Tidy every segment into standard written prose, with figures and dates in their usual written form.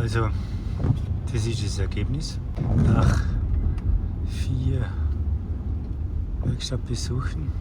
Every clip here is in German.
Also, das ist das Ergebnis. Nach 4 Werkstattbesuchen.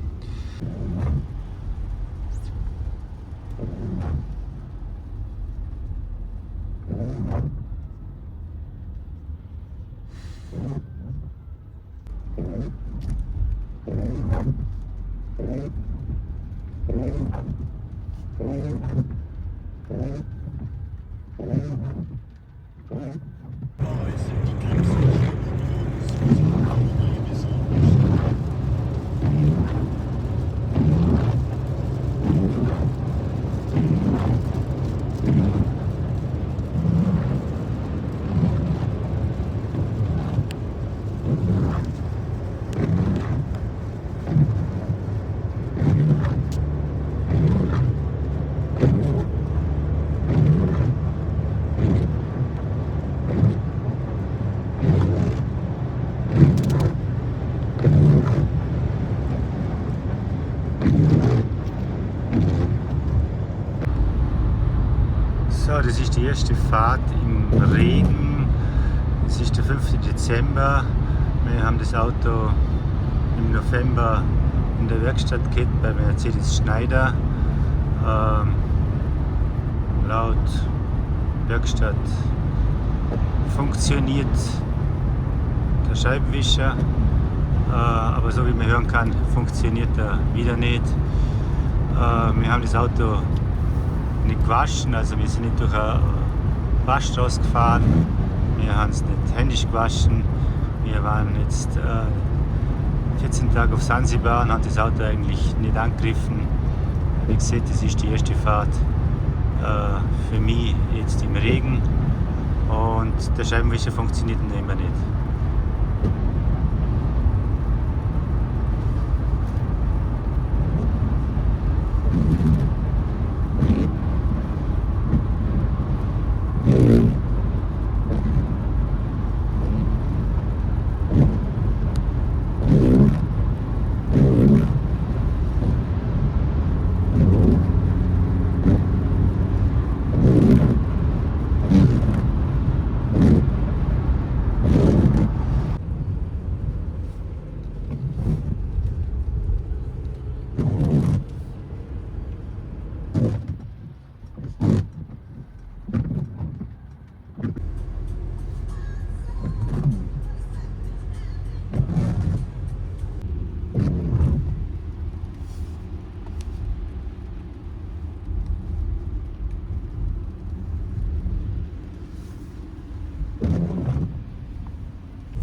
So, das ist die erste Fahrt im Regen. Es ist der 5. Dezember. Wir haben das Auto im November in der Werkstatt gehabt bei Mercedes Schneider. Laut Werkstatt funktioniert der Scheibenwischer, aber so wie man hören kann, funktioniert er wieder nicht. Wir haben das Auto nicht gewaschen, also wir sind nicht durch eine Waschstraße gefahren, wir haben es nicht händisch gewaschen. Wir waren jetzt 14 Tage auf Sansibar und haben das Auto eigentlich nicht angegriffen. Wie gesagt, das ist die erste Fahrt für mich jetzt im Regen und der Scheibenwischer funktioniert immer nicht.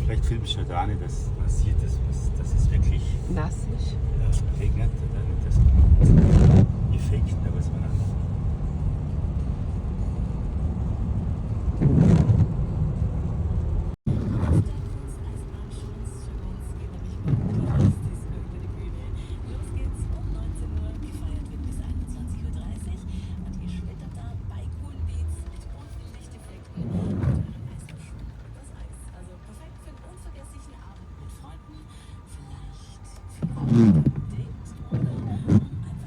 Vielleicht filmst du da nicht, dass man sieht, dass es wirklich nass ist. regnet oder nicht, das Effekt, was man hat.